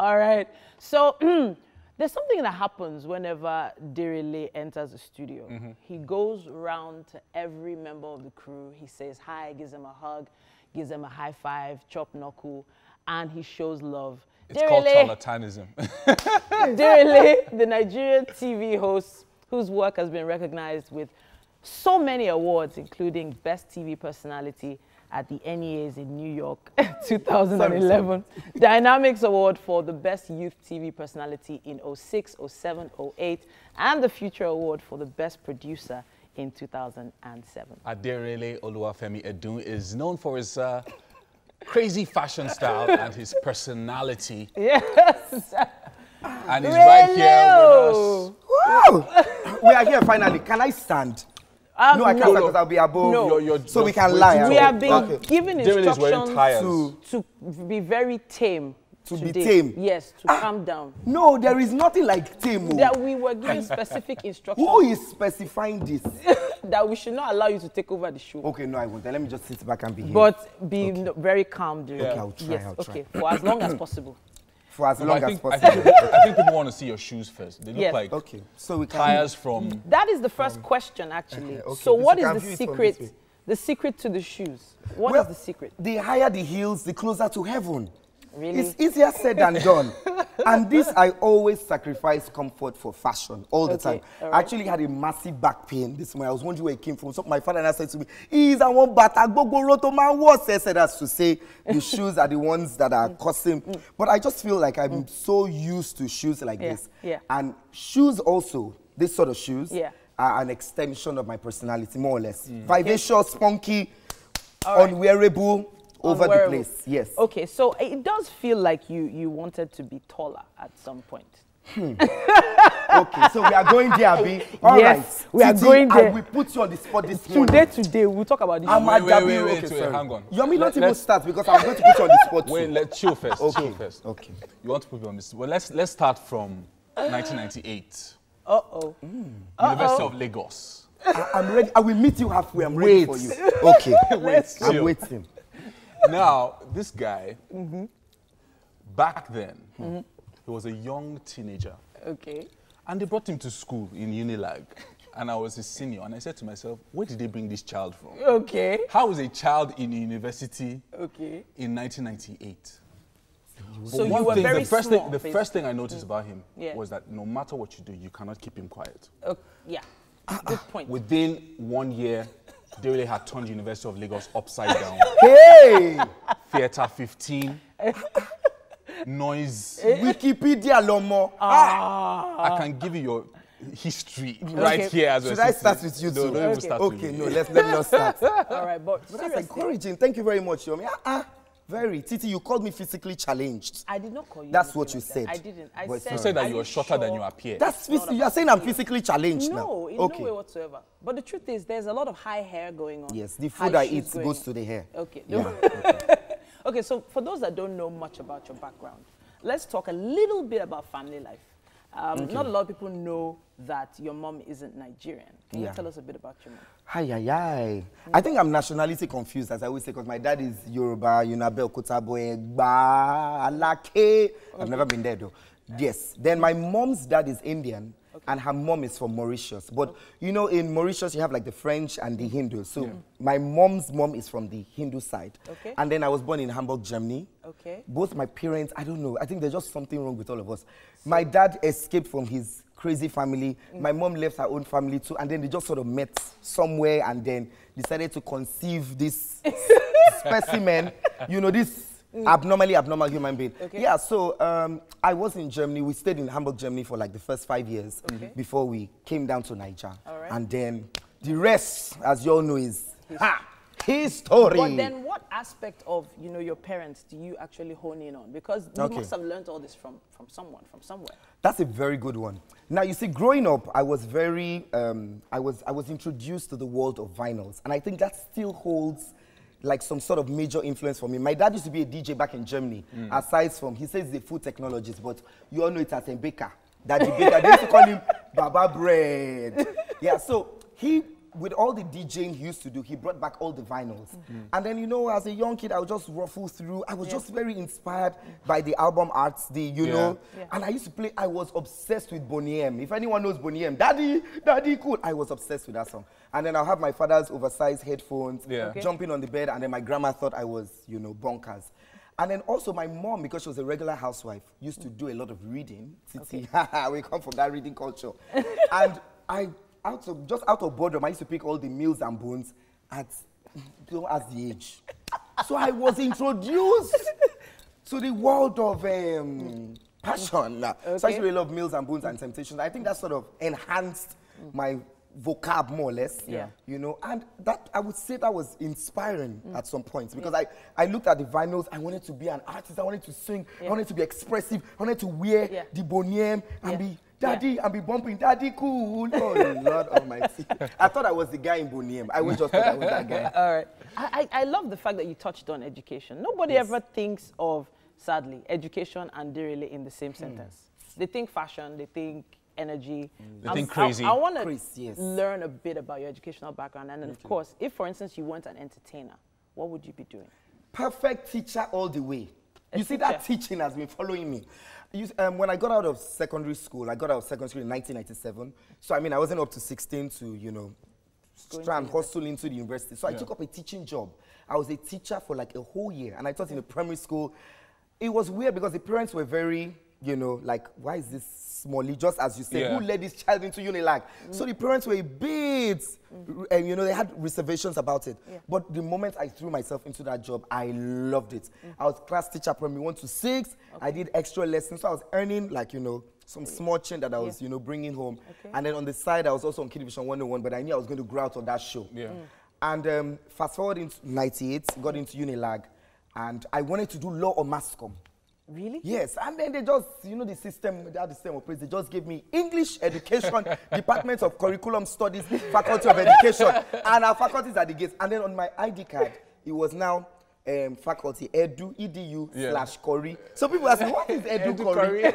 All right. So there's something that happens whenever Derele enters the studio. He goes around to every member of the crew. He says hi, gives them a hug, gives them a high five, chop knuckle, and he shows love. It's called charlatanism. Derele, the Nigerian TV host whose work has been recognized with so many awards, including Best TV Personality at the NEAs in New York 2011, Dynamics Award for the Best Youth TV Personality in 06, 07, 08, and the Future Award for the Best Producer in 2007. Aderele Oluwafemi Edun is known for his crazy fashion style and his personality. Yes. And he's right here with us. Wow! We are here finally. Can I stand? No, I can't stand because I'll be above. No. So we can lie. We have been given instructions to be very tame. To be tame? Yes, to calm down. No, there is nothing like tame. That we were given specific instructions. Who is specifying this? That we should not allow you to take over the show. Okay, no, I won't. Let me just sit back and behave. But be very calm during. Okay, I'll try. Yes, I'll try. Okay, for as long as possible. For as long as possible. I think people want to see your shoes first. They look like so we can tires from... That is the first question, actually. Okay, so what is the secret? The secret to the shoes. What is the secret? The higher the heels, the closer to heaven. Really? It's easier said than done. And this, I always sacrifice comfort for fashion all the time. Right. I actually had a massive back pain this morning. I was wondering where it came from. So my father and I said to me, "Is I want bata gogo roto man what?" I said as to say the shoes are the ones that are costing. But I just feel like I'm so used to shoes like this. Yeah. And shoes also, this sort of shoes, are an extension of my personality, more or less. Vivacious, spunky, unwearable. Over the place, yes. Okay, so it does feel like you wanted to be taller at some point. Okay, so we are going there, Abi. All right. We are going there. We put you on the spot this morning. Today, we'll talk about this. Wait, hang on. You want me not even start because I'm going to put you on the spot. Wait, let's chill first. Okay. Chill first. Okay. You want to put me on this? Well, let's start from 1998. University of Lagos. I'm ready. I will meet you halfway. I'm ready for you. Okay. Wait. I'm waiting. Now, this guy, back then, he was a young teenager. Okay. And they brought him to school in Unilag. And I was his senior. And I said to myself, where did they bring this child from? Okay. How is a child in university in 1998? So you were very small. The first thing I noticed about him was that no matter what you do, you cannot keep him quiet. Yeah, good point. Within 1 year, they really had turned University of Lagos upside down. Hey! Theater 15. Noise. Wikipedia Lomo. I can give you your history right here as well. Should I start with you too? No, don't even start with me. Okay, no, let me not start. All right, but that's encouraging. Thank you very much, Yomi. Very. Titi, you called me physically challenged. I did not call you. That's what you said. I didn't. You said that you were shorter than you appear. That's you are saying I'm physically challenged now. No, in no way whatsoever. But the truth is, there's a lot of high hair going on. Yes, the food I eat goes to the hair. Okay. Yeah. Okay, so for those that don't know much about your background, let's talk a little bit about family life. Not a lot of people know that your mom isn't Nigerian. Can you tell us a bit about your mom? I think I'm nationality confused, as I always say, because my dad is Yoruba, Yunabe, Okotabo, Egba, Alake. I've never been there, though. Yes. Then my mom's dad is Indian, and her mom is from Mauritius. But, you know, in Mauritius, you have, like, the French and the Hindu. So my mom's mom is from the Hindu side. Okay. And then I was born in Hamburg, Germany. Okay. Both my parents, I don't know. I think there's just something wrong with all of us. My dad escaped from his crazy family. My mom left her own family too, and then they just sort of met somewhere and then decided to conceive this specimen, you know, this abnormal human being. Okay. Yeah, so I was in Germany. We stayed in Hamburg, Germany for like the first 5 years before we came down to Nigeria. Right. And then the rest, as you all know, is history. But then what aspect of, you know, your parents do you actually hone in on? Because you must have learned all this from someone, from somewhere. That's a very good one. Now, you see, growing up, I was very, I was introduced to the world of vinyls. And I think that still holds like some sort of major influence for me. My dad used to be a DJ back in Germany, aside from, he says he's a food technologist, but you all know it as a baker. Daddy baker, they used to call him Baba Bread. Yeah, so he with all the DJing he used to do, he brought back all the vinyls. And then, you know, as a young kid, I would just ruffle through. I was just very inspired by the album arts, you know. And I used to play, I was obsessed with Boney M. If anyone knows Boney M, Daddy, cool. I was obsessed with that song. And then I'll have my father's oversized headphones, jumping on the bed, and then my grandma thought I was, you know, bonkers. And then also my mom, because she was a regular housewife, used to do a lot of reading. Titi, we come from that reading culture. And just out of boredom, I used to pick all the meals and bones at the age. So I was introduced to the world of passion. So I used to really love meals and bones and temptations. I think that sort of enhanced my vocab more or less, you know, and that I would say that was inspiring at some points, because I looked at the vinyls. I wanted to be an artist. I wanted to sing. I wanted to be expressive. I wanted to wear the Boney M and be Daddy and be bumping Daddy cool. Oh Lord Almighty! I thought I was the guy in Boney M. I was just thought I was that guy. All right, I love the fact that you touched on education. Nobody ever thinks of, sadly, education and Derele in the same sentence. They think fashion. They think energy. They think crazy. I want to learn a bit about your educational background, and then of course, if for instance you weren't an entertainer, what would you be doing? Perfect teacher all the way. You see, that teaching has been following me. When I got out of secondary school, I got out of secondary school in 1997. So I mean, I wasn't up to 16 to, you know, try and hustle into the university. So I took up a teaching job. I was a teacher for like a whole year, and I taught in a primary school. It was weird because the parents were very, you know, like, why is this Smalley, just as you say, who led this child into Unilag? So the parents were a bit, and you know, they had reservations about it. But the moment I threw myself into that job, I loved it. I was class teacher primary 1 to 6. I did extra lessons, so I was earning like, you know, some small change that I was, you know, bringing home. And then on the side, I was also on Kid Division 101, but I knew I was going to grow out of that show. And fast forward into 98, got into Unilag, and I wanted to do law or mass comm. Really? Yes, and then they just, you know, the system operates. They just gave me English education, Department of Curriculum Studies, Faculty of Education, and our faculties at the gates. And then on my ID card, it was now faculty edu /Kori. So people ask me, what is edu Kori?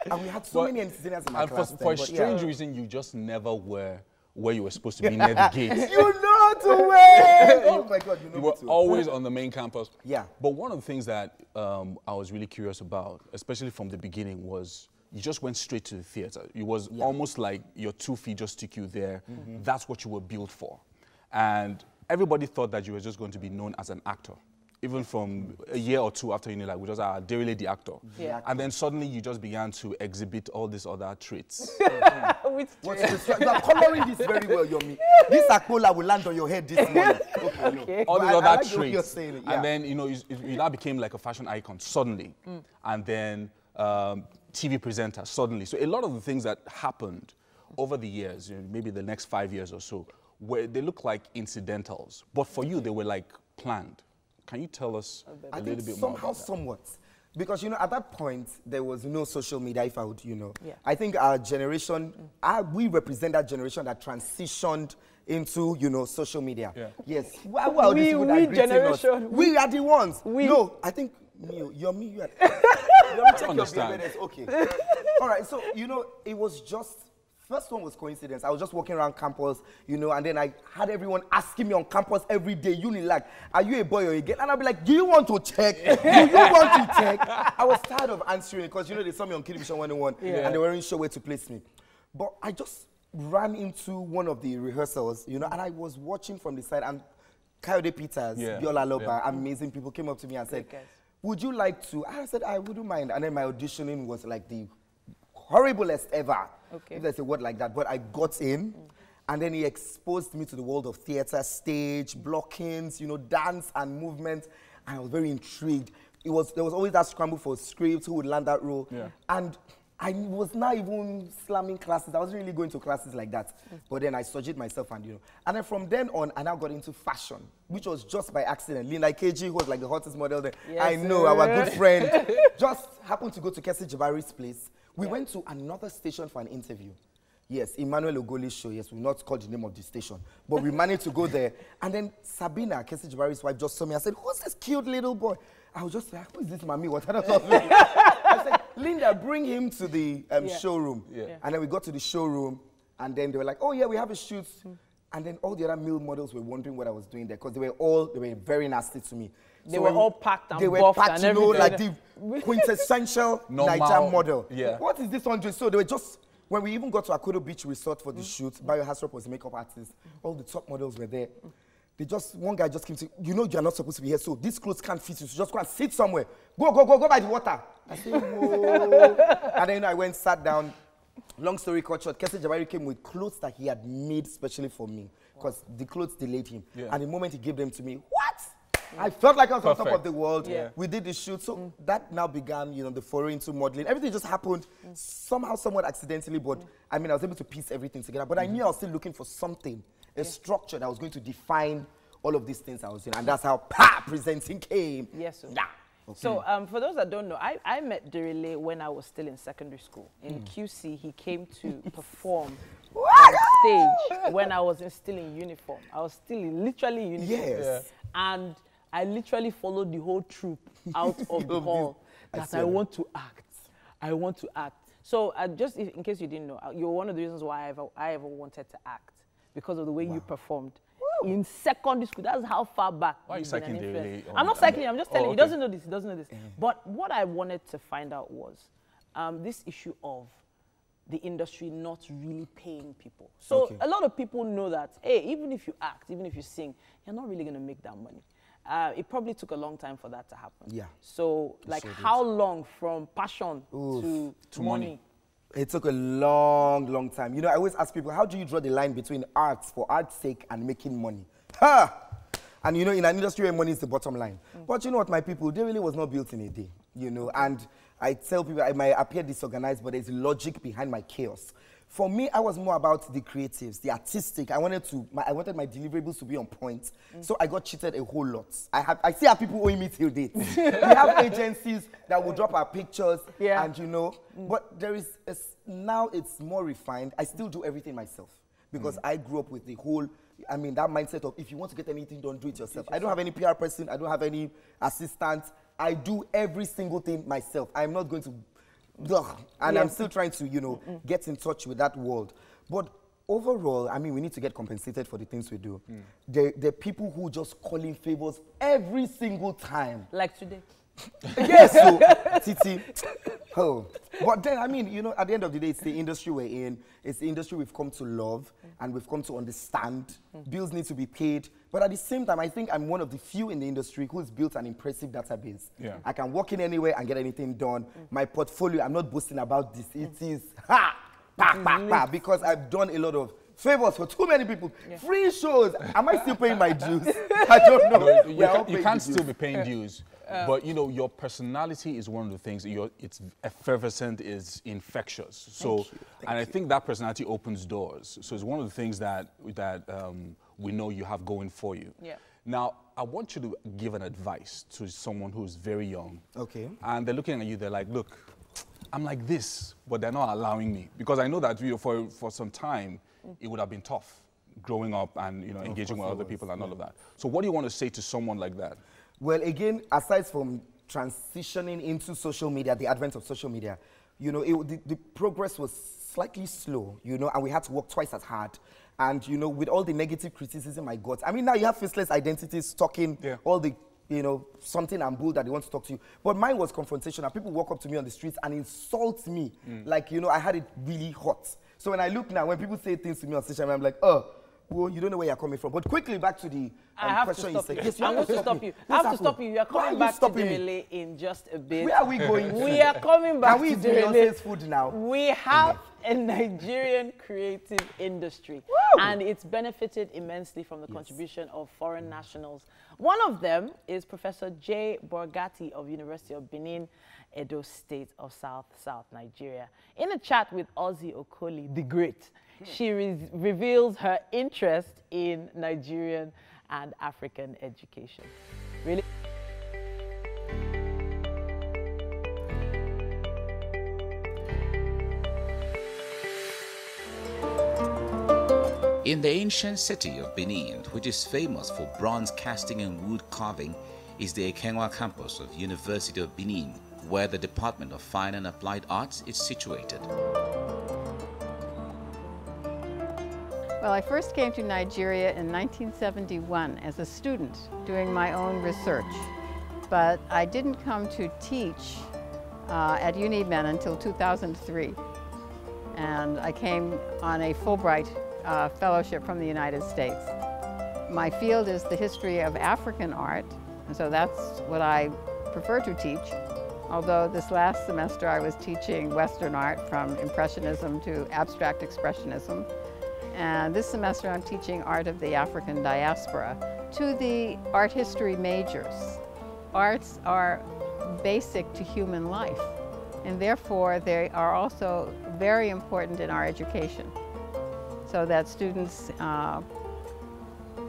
And we had so many engineers in my class. For a strange reason, you just never were where you were supposed to be near the gates. You know to where? Oh my God, you were always on the main campus. Yeah. But one of the things that I was really curious about, especially from the beginning, was you just went straight to the theater. It was almost like your 2 feet just took you there. That's what you were built for. And everybody thought that you were just going to be known as an actor. Even from a year or 2 after Unilag, we just are Derele the actor. And then suddenly you just began to exhibit all these other traits. You are coloring this very well, Yomi. This Akpola will land on your head this morning. Okay. All these other traits. And then, you know, you now became like a fashion icon suddenly. And then TV presenter suddenly. So a lot of the things that happened over the years, you know, maybe the next 5 years or so, where they look like incidentals. But for you, they were like planned. Can you tell us a little bit more about that? Somewhat. Because, you know, at that point, there was no social media, if I would, you know. I think our generation, we represent that generation that transitioned into, you know, social media. Yes. Well, we generation. We are the ones. No, I think, you're me. You are. Check understand. Okay. All right, so, you know, it was just, first one was coincidence. I was just walking around campus, you know, and then I had everyone asking me on campus every day, Unilag, are you a boy or a girl? And I'd be like, do you want to check? Do you want to check? I was tired of answering because, you know, they saw me on Kid Division 101 and they weren't sure where to place me. But I just ran into one of the rehearsals, you know, and I was watching from the side, and Kayode Peters, Biola Loba, amazing people came up to me and said, would you like to? I said, I wouldn't mind. And then my auditioning was like the horriblest ever. If there's a word like that, but I got in, and then he exposed me to the world of theater, stage, blockings, you know, dance and movement, and I was very intrigued. There was always that scramble for scripts, who would land that role, and I was not even slamming classes. I wasn't really going to classes like that, but then I studied myself, and you know, and then from then on, I now got into fashion, which was just by accident. Linda KG, who was like the hottest model there, I know, our good friend, just happened to go to Kesi Jabari's place. We went to another station for an interview. Yes, Emmanuel Ogoli's show. Yes, we've not called the name of the station. But we managed to go there. And then Sabina, Kesi Jabari's wife, just saw me and said, who's this cute little boy? I was just like, who is this mommy? What are you I said, Linda, bring him to the showroom. And then we got to the showroom. And then they were like, oh, yeah, we have a shoot. And then all the other male models were wondering what I was doing there because they were very nasty to me. They were all packed and they were buffed packed, and you know, everything. like the quintessential Nigerian model. Yeah. What is this one doing? So they were just, when we even got to Akodo Beach Resort for the shoot, Bayo Hasrop was the makeup artist. All the top models were there. One guy just came to, you know, you're not supposed to be here, so these clothes can't fit you, so just go and sit somewhere. Go by the water. I said, whoa. And then, you know, I went, sat down. Long story cut short, Kese Jabari came with clothes that he had made specially for me, because the clothes delayed him. Yeah. And the moment he gave them to me, what? I felt like I was on top of the world. Yeah. We did the shoot, so that now began, you know, the foray into modeling. Everything just happened somehow, somewhat accidentally, but I mean, I was able to piece everything together. But I knew I was still looking for something, a structure that was going to define all of these things I was doing, and that's how presenting came. Yes, sir. Yeah. Okay. So for those that don't know, I met Derele when I was still in secondary school. In QC, he came to perform on stage when I was still in uniform. I was still literally in uniform. Yes. Yeah. And I literally followed the whole troupe out of the hall that I want to act. I want to act. So just in case you didn't know, you're one of the reasons why I ever wanted to act, because of the way you performed. In secondary school, that's how far back. Why are you cycling Derele? I'm not cycling, I'm just telling you. He doesn't know this, he doesn't know this. But what I wanted to find out was this issue of the industry not really paying people. So a lot of people know that, hey, even if you act, even if you sing, you're not really going to make that money. It probably took a long time for that to happen. Yeah. So, like, how long from passion to money? It took a long, long time. You know, I always ask people, how do you draw the line between arts for art's sake and making money? Ha! And you know, in an industry where money is the bottom line. But you know what, my people, they really was not built in a day, you know. And I tell people, I might appear disorganized, but there's logic behind my chaos. For me, I was more about the creatives, the artistic. I wanted my deliverables to be on point. So I got cheated a whole lot. I still have people owing me till date. We have agencies that will drop our pictures, and you know, but there is, now it's more refined. I still do everything myself because I grew up with the whole, I mean, that mindset of if you want to get anything done, do it yourself. I don't have any PR person. I don't have any assistant. I do every single thing myself. I'm not going to and I'm still trying to, you know, get in touch with that world. But overall, I mean, we need to get compensated for the things we do. There are people who just call in favors every single time. Like today. Yes, so, Titi. Oh. But then, I mean, you know, at the end of the day, it's the industry we're in. It's the industry we've come to love and we've come to understand. Bills need to be paid. But at the same time, I think I'm one of the few in the industry who's built an impressive database. Yeah. I can walk in anywhere and get anything done. My portfolio, I'm not boasting about this. It is, because I've done a lot of favors for too many people. Free shows. Am I still paying my dues? I don't know. No, you can't still be paying dues. But, you know, your personality is one of the things. It's effervescent, it's infectious. So, and I think that personality opens doors. So it's one of the things that we know you have going for you. Yeah. Now, I want you to give an advice to someone who's very young. Okay. And they're looking at you, they're like, look, I'm like this, but they're not allowing me. Because I know that for some time, it would have been tough growing up and, you know, engaging with other people and all of that. So what do you want to say to someone like that? Well, again, aside from transitioning into social media, the advent of social media, you know, the progress was slightly slow, you know, and we had to work twice as hard. And, you know, with all the negative criticism I got, I mean, now you have faceless identities talking all the, you know, something and bull that they want to talk to you. But mine was confrontational. People walk up to me on the streets and insult me. Like, you know, I had it really hot. So when I look now, when people say things to me on social media, I'm like, oh, well, you don't know where you're coming from. But quickly back to the question you said. Yes, I want to stop you. I have to stop you. You are coming back to Derele in just a bit. Where are we going? We are coming back to Derele. Can we eat Beyonce's food now? We have a Nigerian creative industry. And it's benefited immensely from the contribution of foreign nationals. One of them is Professor J. Borgati of University of Benin, Edo State of South Nigeria. In a chat with Ozzy Okoli, the Great, she reveals her interest in Nigerian and African education. Really? In the ancient city of Benin, which is famous for bronze casting and wood carving, is the Ekenwa campus of University of Benin, where the Department of Fine and Applied Arts is situated. Well, I first came to Nigeria in 1971 as a student doing my own research, but I didn't come to teach at UniMen until 2003. And I came on a Fulbright fellowship from the United States. My field is the history of African art, and so that's what I prefer to teach. Although this last semester I was teaching Western art from Impressionism to Abstract Expressionism. And this semester I'm teaching art of the African diaspora to the art history majors. Arts are basic to human life, and therefore they are also very important in our education, so that students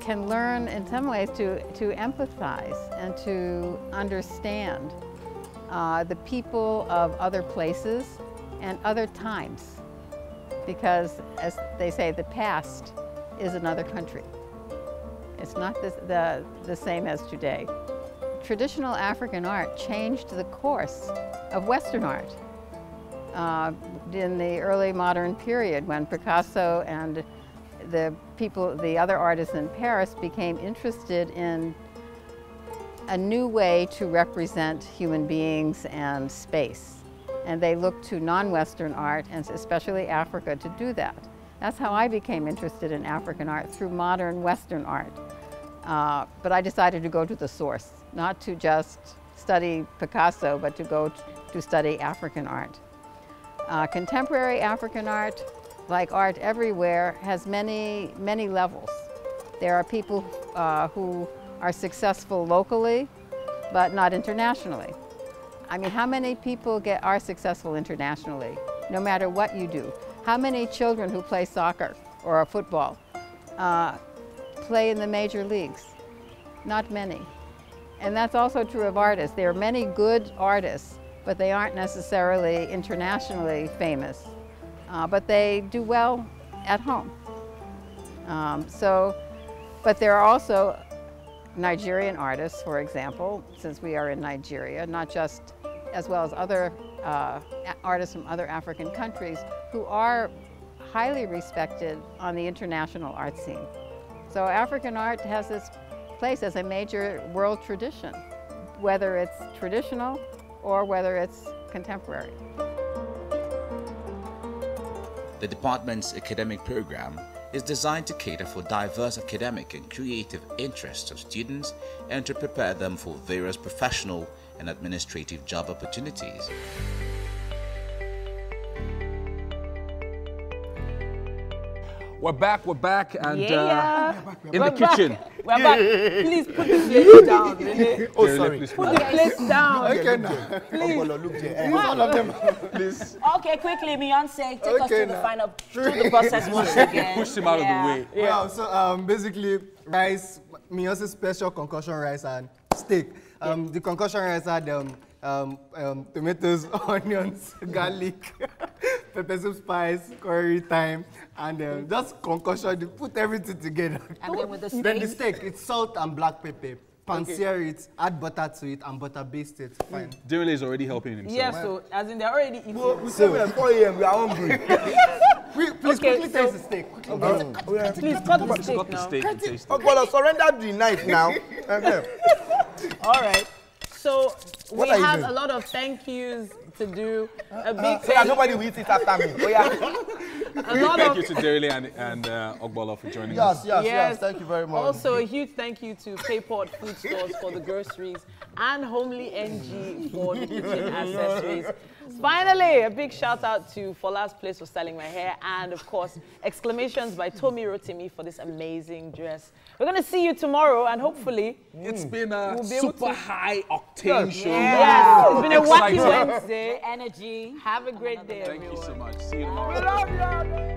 can learn in some ways to empathize and to understand the people of other places and other times. Because, as they say, the past is another country. It's not the same as today. Traditional African art changed the course of Western art in the early modern period, when Picasso and the other artists in Paris became interested in a new way to represent human beings and space. And they looked to non-Western art, and especially Africa, to do that. That's how I became interested in African art, through modern Western art. But I decided to go to the source, not to just study Picasso, but to go to study African art. Contemporary African art, like art everywhere, has many, many levels. There are people who are successful locally, but not internationally. I mean, how many people are successful internationally, no matter what you do? How many children who play soccer or football play in the major leagues? Not many. And that's also true of artists. There are many good artists, but they aren't necessarily internationally famous. But they do well at home. But there are also Nigerian artists, for example, since we are in Nigeria, not just as well as other artists from other African countries who are highly respected on the international art scene. So African art has its place as a major world tradition, whether it's traditional or whether it's contemporary. The department's academic program is designed to cater for diverse academic and creative interests of students and to prepare them for various professional and administrative job opportunities. We're back, and in We're the kitchen. We're back. Please put the plate down. Really. Oh, sorry. Put the plate down. Okay, now. Please. Look there. All of them. Please. Okay, quickly, Beyonce, take us Okay, to the now. final, through the process once again. Push him out of the way. Well, so basically, rice, Beyonce's special concussion rice and steak. The concussion rice had tomatoes, onions, garlic, pepper soup, spice, curry, thyme, and just concussion. They put everything together. And then with the steak? Then the steak, it's salt and black pepper. Pan-sear it, add butter to it, and butter baste it. Fine. Derele is already helping himself. Yeah, so as in they're already eating. We say we are 4 a.m. We are hungry. Please Okay, quickly so- taste the steak. Quickly. Please cut the Cut steak the now. steak and taste it. Ogbolo, surrender the knife now. Okay. All right. So What we are you have doing? a lot of thank yous to do. A big So that nobody will eat it after me. Oh, yeah. a lot Thank you of to Derele and Ogbolo for joining us. Yes. Thank you very much. Also, a huge thank you to Payport Food Stores for the groceries and Homely NG for the kitchen accessories. Finally, a big shout out to Fola's Place for styling my hair, and of course, exclamations by Tomi Rotimi for this amazing dress. We're going to see you tomorrow, and hopefully, It's been a We'll be able super to- high octane show. yes, it's been a wacky Exciting. Wednesday. Energy. Have a great day, Thank you everyone. so much. See you tomorrow. We love you.